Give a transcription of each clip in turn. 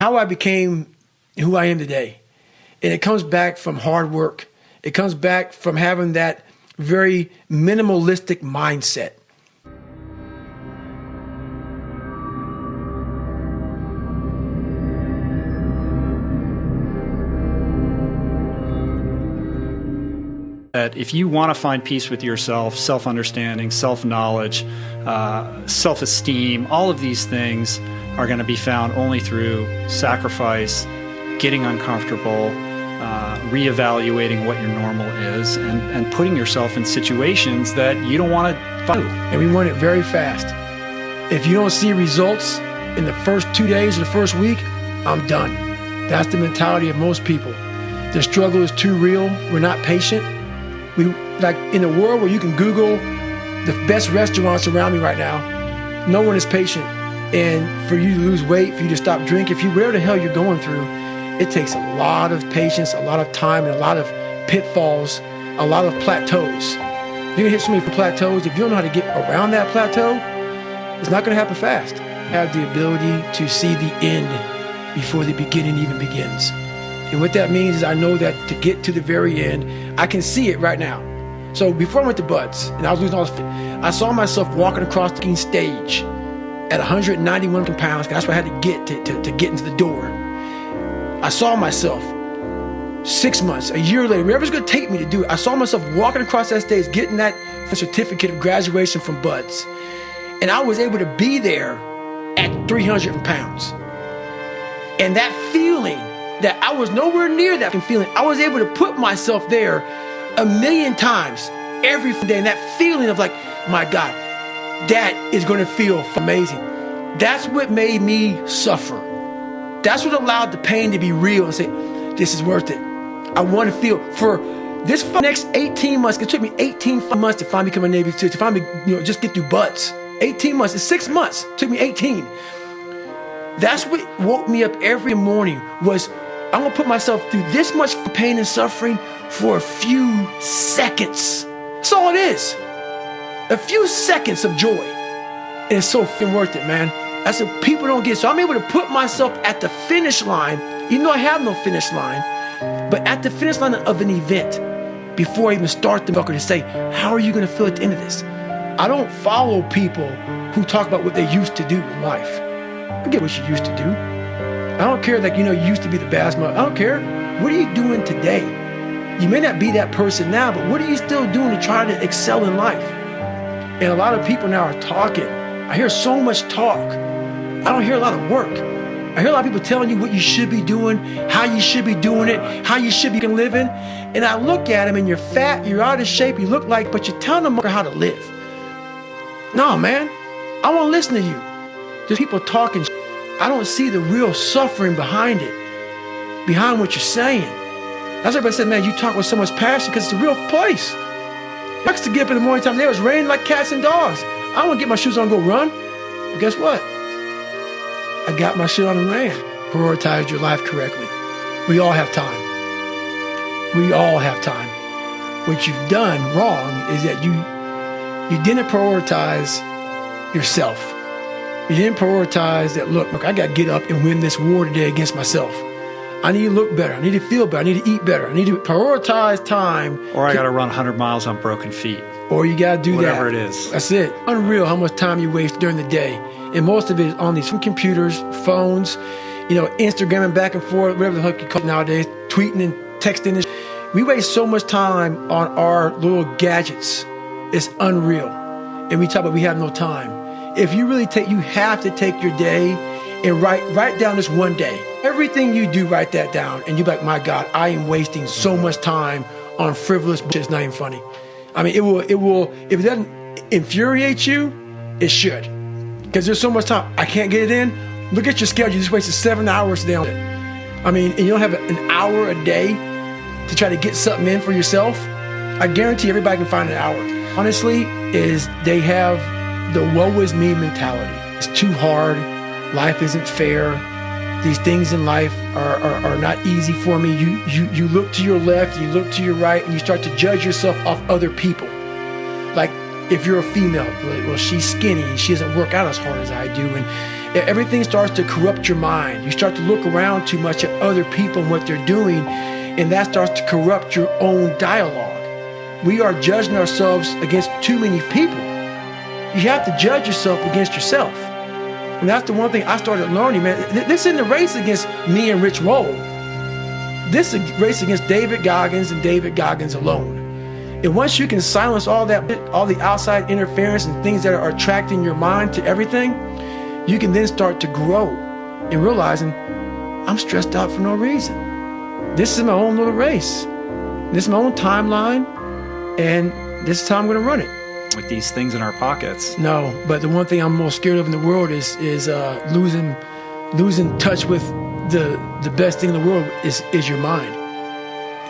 how I became who I am today. And it comes back from hard work. It comes back from having that very minimalistic mindset. That if you want to find peace with yourself, self-understanding, self-knowledge, self-esteem, all of these things are going to be found only through sacrifice, getting uncomfortable, reevaluating what your normal is, and putting yourself in situations that you don't want to follow. And we want it very fast. If you don't see results in the first 2 days or the first week, I'm done. That's the mentality of most people. The struggle is too real. We're not patient. We, like in a world where you can Google the best restaurants around me right now, no one is patient. And for you to lose weight, for you to stop drinking, if you whatever the hell you're going through, it takes a lot of patience, a lot of time, and a lot of pitfalls, a lot of plateaus. You're gonna hit so many plateaus. If you don't know how to get around that plateau, it's not gonna happen fast. Have the ability to see the end before the beginning even begins. And what that means is I know that to get to the very end, I can see it right now. So before I went to Buds, and I was losing all this, I saw myself walking across the stage at 191 pounds. That's what I had to get to get into the door. I saw myself 6 months, a year later, wherever it's gonna take me to do it, I saw myself walking across that stage, getting that certificate of graduation from Buds. And I was able to be there at 300 pounds. And that feeling, that I was nowhere near that feeling. I was able to put myself there 1,000,000 times every day. And that feeling of like, my God, that is going to feel amazing. That's what made me suffer. That's what allowed the pain to be real and say, this is worth it. I want to feel for this next 18 months. It took me 18 months to finally become a Navy SEAL, to finally, just get through Buds. 18 months, it's 6 months. It took me 18. That's what woke me up every morning was, I'm gonna put myself through this much pain and suffering for a few seconds. That's all it is. A few seconds of joy. And it's so worth it, man. That's what people don't get. So I'm able to put myself at the finish line, even though I have no finish line, but at the finish line of an event before I even start the bucket to say, how are you gonna feel at the end of this? I don't follow people who talk about what they used to do in life. Forget what you used to do. I don't care that, you used to be the baddest mother. I don't care. What are you doing today? You may not be that person now, but what are you still doing to try to excel in life? And a lot of people now are talking. I hear so much talk. I don't hear a lot of work. I hear a lot of people telling you what you should be doing, how you should be doing it, how you should be living. And I look at them and you're fat, you're out of shape, you look like, but you're telling them how to live. No, man, I won't listen to you. There's people talking. I don't see the real suffering behind it, behind what you're saying. That's why everybody said, man, you talk with so much passion because it's a real place. I used to get up in the morning time, it was raining like cats and dogs. I don't want to get my shoes on and go run. But guess what? I got my shit on and ran. Prioritize your life correctly. We all have time. We all have time. What you've done wrong is that you didn't prioritize yourself. You didn't prioritize that, look, I got to get up and win this war today against myself. I need to look better. I need to feel better. I need to eat better. I need to prioritize time. Or I got to run 100 miles on broken feet. Or you got to do whatever that. It is. That's it. Unreal how much time you waste during the day. And most of it is on these computers, phones, Instagramming back and forth, whatever the heck you call it nowadays, tweeting and texting. We waste so much time on our little gadgets. It's unreal. And we talk about we have no time. If you really you have to take your day and write down this one day. Everything you do, write that down. And you're like, my God, I am wasting so much time on frivolous shit. It's not even funny. I mean, it will, if it doesn't infuriate you, it should. Because there's so much time. I can't get it in. Look at your schedule. You just wasted 7 hours today on it. I mean, and you don't have an hour a day to try to get something in for yourself. I guarantee everybody can find an hour. Honestly, they have the woe is me mentality. It's too hard. Life isn't fair. These things in life are not easy for me. You look to your left, you look to your right, and you start to judge yourself off other people. Like if you're a female, well, she's skinny and she doesn't work out as hard as I do, Everything starts to corrupt your mind. You start to look around too much at other people and what they're doing, and that starts to corrupt your own dialogue. We are judging ourselves against too many people. You have to judge yourself against yourself. And that's the one thing I started learning, man. This isn't a race against me and Rich Roll. This is a race against David Goggins and David Goggins alone. And once you can silence all the outside interference and things that are attracting your mind to everything, you can then start to grow and realizing, I'm stressed out for no reason. This is my own little race. This is my own timeline, and this is how I'm going to run it. With these things in our pockets. No, but the one thing I'm most scared of in the world is losing touch with the best thing in the world is your mind.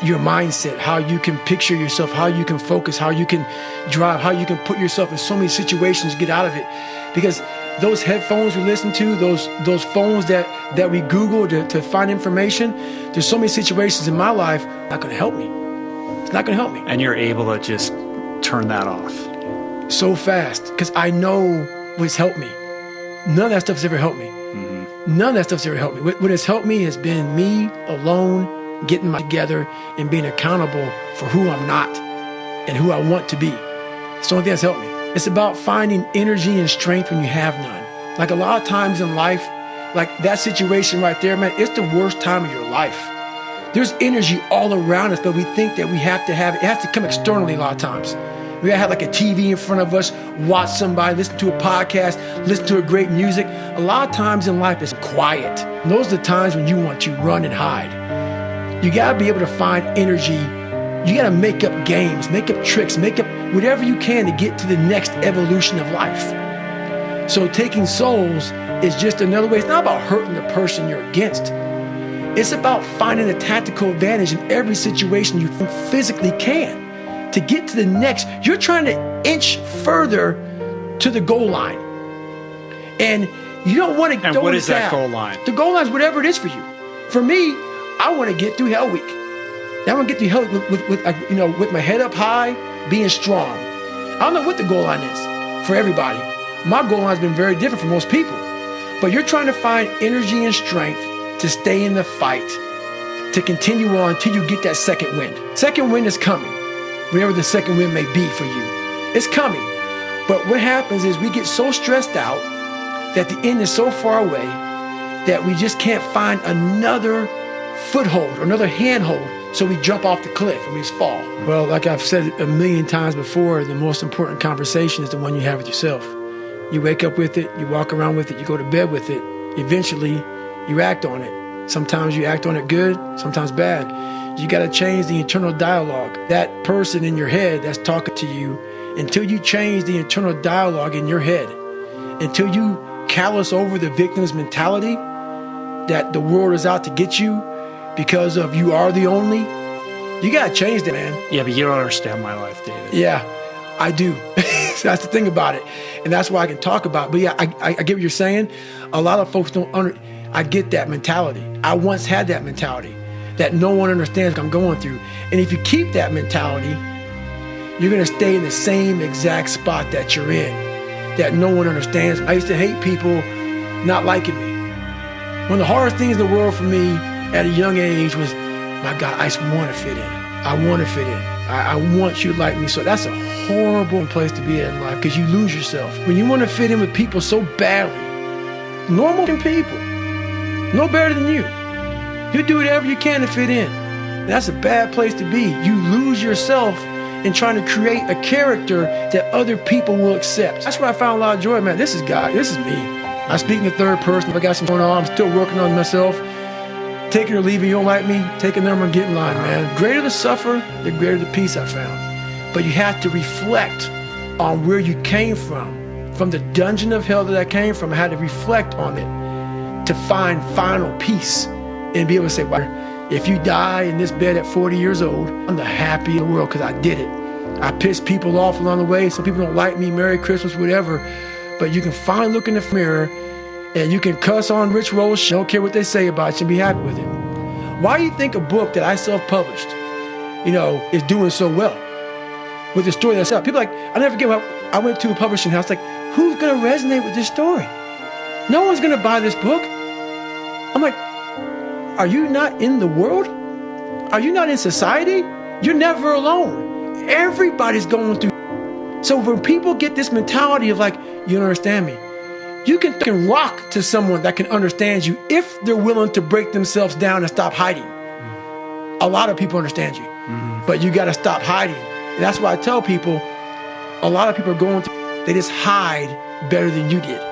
Your mindset, how you can picture yourself, how you can focus, how you can drive, how you can put yourself in so many situations to get out of it. Because those headphones we listen to, those phones that we Google to find information, there's so many situations in my life not going to help me. It's not going to help me. And you're able to just turn that off. So fast, because I know what's helped me. None of that stuff's ever helped me. Mm-hmm. None of that stuff's ever helped me. What has helped me has been me alone, getting my together and being accountable for who I'm not and who I want to be. It's the only thing that's helped me. It's about finding energy and strength when you have none. Like a lot of times in life, like that situation right there, man, it's the worst time of your life. There's energy all around us, but we think that we have to have it. It has to come externally a lot of times. We gotta have like a TV in front of us, watch somebody, listen to a podcast, listen to a great music. A lot of times in life it's quiet. And those are the times when you want to run and hide. You gotta be able to find energy. You gotta make up games, make up tricks, make up whatever you can to get to the next evolution of life. So taking souls is just another way. It's not about hurting the person you're against. It's about finding a tactical advantage in every situation you physically can to get to the next. You're trying to inch further to the goal line. And you don't want to. And what is that goal line? The goal line is whatever it is for you. For me, I want to get through Hell Week. I want to get through Hell Week with my head up high, being strong. I don't know what the goal line is for everybody. My goal line has been very different for most people. But you're trying to find energy and strength to stay in the fight, to continue on until you get that second wind. Second wind is coming, whatever the second wind may be for you. It's coming. But what happens is we get so stressed out that the end is so far away that we just can't find another foothold or another handhold, so we jump off the cliff and we just fall. Well, like I've said a million times before, the most important conversation is the one you have with yourself. You wake up with it, you walk around with it, you go to bed with it. Eventually, you act on it. Sometimes you act on it good, sometimes bad. You got to change the internal dialogue. That person in your head that's talking to you, until you change the internal dialogue in your head, until you callous over the victim's mentality that the world is out to get you because of you are the only, you got to change that, man. Yeah, but you don't understand my life, David. Yeah, I do. That's the thing about it. And that's why I can talk about it. But yeah, I get what you're saying. A lot of folks don't I get that mentality. I once had that mentality that no one understands what I'm going through. And if you keep that mentality, you're going to stay in the same exact spot that you're in, that no one understands. I used to hate people not liking me. One of the hardest things in the world for me at a young age was, my God, I just want to fit in. I want to fit in. I want you to like me. So that's a horrible place to be in life because you lose yourself. When you want to fit in with people so badly, normal people, no better than you. You do whatever you can to fit in. That's a bad place to be. You lose yourself in trying to create a character that other people will accept. That's where I found a lot of joy, man. This is God. This is me. I speak in the third person. If I got something going on, I'm still working on myself. Take it or leave it. You don't like me? Take a number and get in line, man. Greater the suffer, the greater the peace I found. But you have to reflect on where you came from. From the dungeon of hell that I came from, I had to reflect on it to find final peace and be able to say, well, if you die in this bed at 40 years old, I'm the happiest in the world because I did it. I pissed people off along the way. Some people don't like me, Merry Christmas, whatever. But you can finally look in the mirror and you can cuss on Rich Roll's shit. Don't care what they say about you and be happy with it. Why do you think a book that I self-published, is doing so well with the story that's up? People like, I'll never forget, I went to a publishing house, like, who's going to resonate with this story? No one's going to buy this book. I'm like, are you not in the world? Are you not in society? You're never alone. Everybody's going through. So when people get this mentality of like, you don't understand me, you can rock to someone that can understand you if they're willing to break themselves down and stop hiding. A lot of people understand you, but you got to stop hiding. And that's why I tell people, a lot of people are going through, they just hide better than you did.